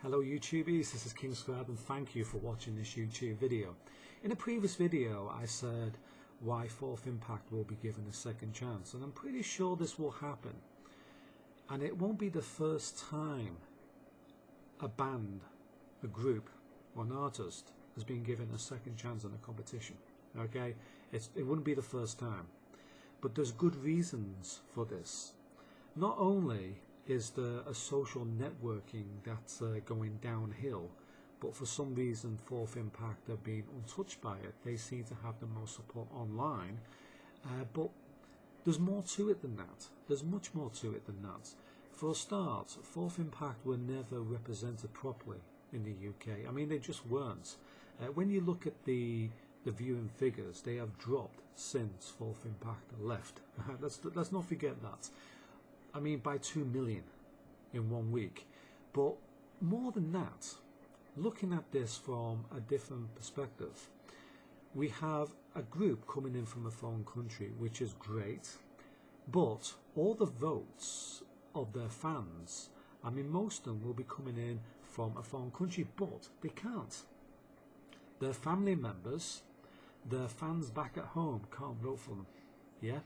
Hello YouTubies, this is King Squared and thank you for watching this YouTube video. In a previous video I said why Fourth Impact will be given a second chance, and I'm pretty sure this will happen. And it won't be the first time a band, a group or an artist has been given a second chance in a competition. Okay, it wouldn't be the first time, but there's good reasons for this. Not only is there a social networking that's going downhill, but for some reason Fourth Impact have been untouched by it. They seem to have the most support online, but there's more to it than that. There's much more to it than that. For a start, Fourth Impact were never represented properly in the UK. I mean, they just weren't. When you look at the viewing figures, they have dropped since Fourth Impact left. Let's not forget that. I mean, by 2 million in 1 week. But more than that, looking at this from a different perspective, we have a group coming in from a foreign country, which is great, but all the votes of their fans, I mean, most of them will be coming in from a foreign country, but they can't. Their family members, their fans back at home can't vote for them. Yeah?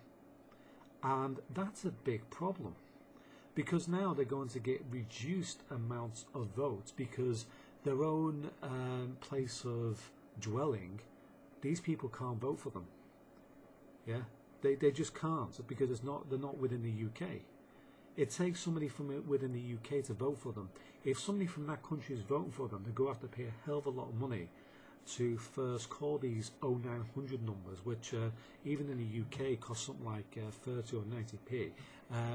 And that's a big problem, because now they're going to get reduced amounts of votes because their own place of dwelling, these people can't vote for them. Yeah, they just can't, because they're not within the UK. It takes somebody from within the UK to vote for them. If somebody from that country is voting for them, they're going to have to pay a hell of a lot of money to first call these 0900 numbers, which even in the UK cost something like 30 or 90p,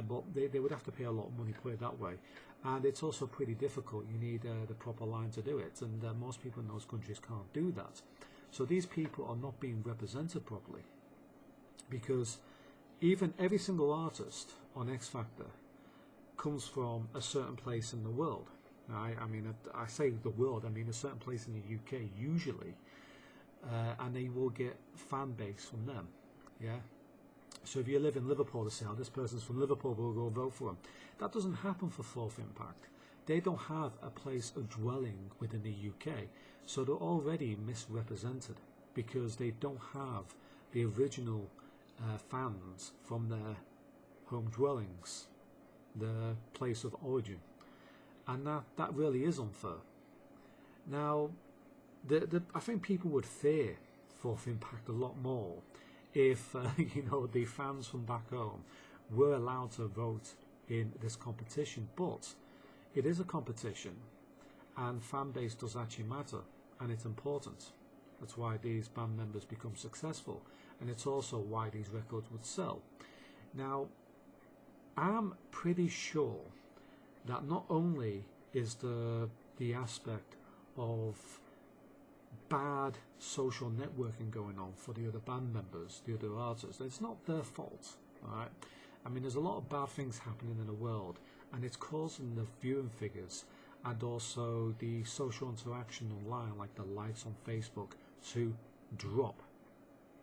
but they would have to pay a lot of money, put it that way. And it's also pretty difficult. You need the proper line to do it, and most people in those countries can't do that. So these people are not being represented properly, because even every single artist on X Factor comes from a certain place in the world. I mean, I say the world, I mean a certain place in the UK usually, and they will get fan base from them. Yeah. So if you live in Liverpool, they say, oh, this person's from Liverpool, we'll go vote for them. That doesn't happen for Fourth Impact. They don't have a place of dwelling within the UK, so they're already misrepresented because they don't have the original fans from their home dwellings, their place of origin. And that really is unfair. Now, I think people would fear Fourth Impact a lot more if the fans from back home were allowed to vote in this competition. But it is a competition, and fan base does actually matter, and it's important. That's why these band members become successful, and it's also why these records would sell. Now, I'm pretty sure that not only is the aspect of bad social networking going on for the other band members, the other artists, it's not their fault, alright? I mean, there's a lot of bad things happening in the world, and it's causing the viewing figures and also the social interaction online, like the likes on Facebook, to drop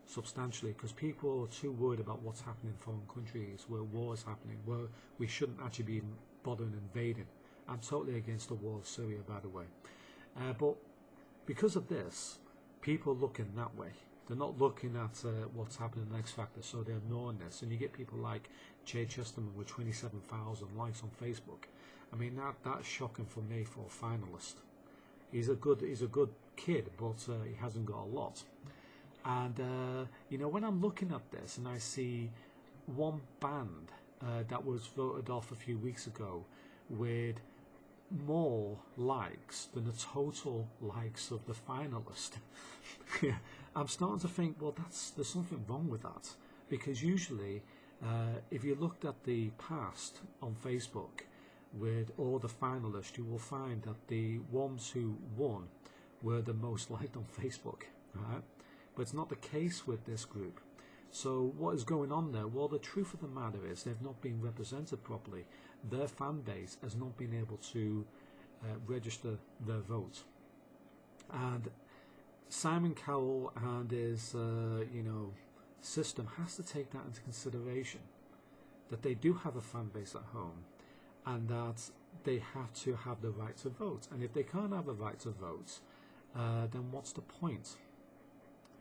substantially, because people are too worried about what's happening in foreign countries where war is happening, where we shouldn't actually be bothering invading. I'm totally against the war of Syria, by the way, but because of this, people are looking that way. They're not looking at what's happening in X Factor, so they're ignoring this. And you get people like Jay Chesterman with 27,000 likes on Facebook. I mean, that's shocking for me for a finalist. He's a good kid, but he hasn't got a lot. And when I'm looking at this and I see one band that was voted off a few weeks ago with more likes than the total likes of the finalist, I'm starting to think, well, there's something wrong with that, because usually if you looked at the past on Facebook with all the finalists, you will find that the ones who won were the most liked on Facebook, right? But it's not the case with this group. So what is going on there? Well, the truth of the matter is they've not been represented properly. Their fan base has not been able to register their vote. And Simon Cowell and his system has to take that into consideration, that they do have a fan base at home, and that they have to have the right to vote. And if they can't have the right to vote, then what's the point?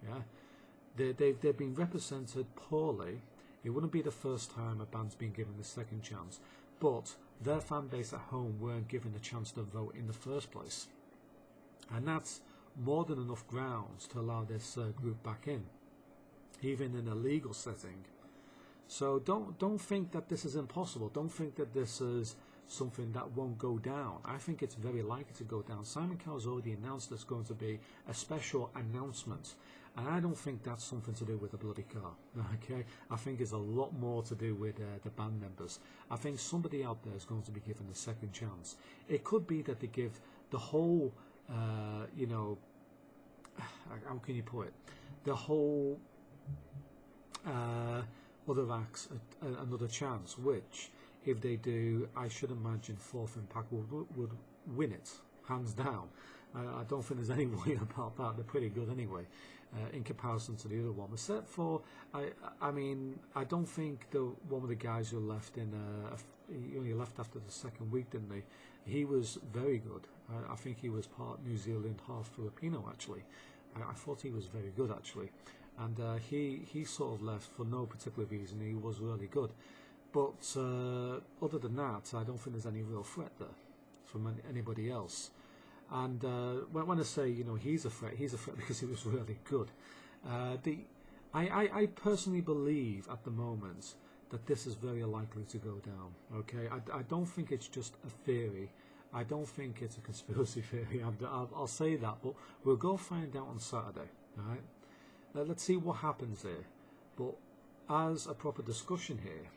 Yeah, they've been represented poorly. It wouldn't be the first time a band's been given a second chance, but their fan base at home weren't given a chance to vote in the first place, and that's more than enough grounds to allow this group back in, even in a legal setting. So don't think that this is impossible. Don't think that this is something that won't go down. I think it's very likely to go down. Simon Cowell's already announced there's going to be a special announcement, and I don't think that's something to do with a bloody car. Okay, I think it's a lot more to do with the band members. I think somebody out there is going to be given a second chance. It could be that they give the whole, you know, how can you put it, the whole other acts another chance, which, if they do, I should imagine Fourth Impact would win it, hands down. I don't think there's any way about that. They're pretty good anyway, in comparison to the other one. Except for, I mean, I don't think one of the guys who left he only left after the second week, didn't he? He was very good. I think he was part New Zealand, half Filipino, actually. I thought he was very good, actually. And he sort of left for no particular reason. He was really good. But other than that, I don't think there's any real threat there from anybody else. And when I say, you know, he's a threat because he was really good. I personally believe at the moment that this is very likely to go down. Okay, I don't think it's just a theory. I don't think it's a conspiracy theory. I'll say that, but we'll go find out on Saturday. All right. Let's see what happens there. But as a proper discussion here,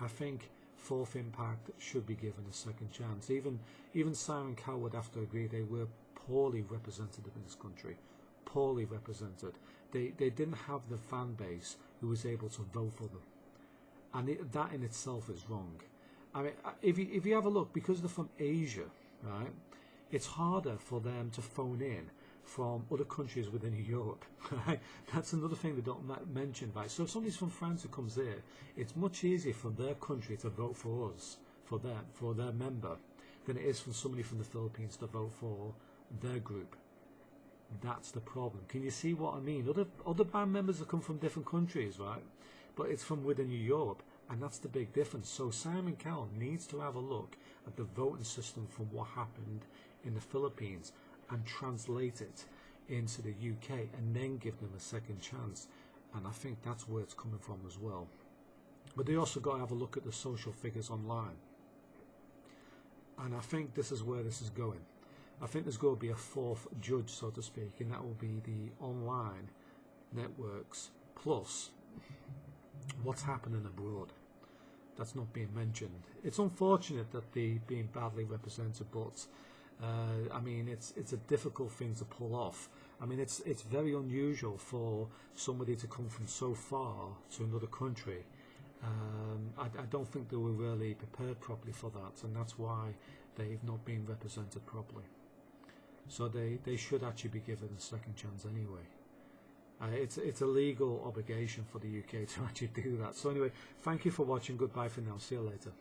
I think Fourth Impact should be given a second chance. Even Simon Cowell would have to agree they were poorly represented in this country. Poorly represented. They didn't have the fan base who was able to vote for them. And that in itself is wrong. I mean, if you have a look, because they're from Asia, right, it's harder for them to phone in from other countries within Europe. Right? That's another thing they don't mention. Right? So if somebody's from France who comes here, it's much easier for their country to vote for us, for their member, than it is for somebody from the Philippines to vote for their group. That's the problem. Can you see what I mean? Other band members have come from different countries, right? But it's from within Europe, and that's the big difference. So Simon Cowell needs to have a look at the voting system from what happened in the Philippines and translate it into the UK, and then give them a second chance. And I think that's where it's coming from as well. But they also got to have a look at the social figures online. And I think this is where this is going. I think there's going to be a fourth judge, so to speak, and that will be the online networks plus what's happening abroad. That's not being mentioned. It's unfortunate that they're being badly represented, but I mean, it's a difficult thing to pull off. I mean, it's very unusual for somebody to come from so far to another country. I don't think they were really prepared properly for that, and that's why they've not been represented properly. So they should actually be given a second chance anyway. It's a legal obligation for the UK to actually do that. So anyway, thank you for watching. Goodbye for now. See you later.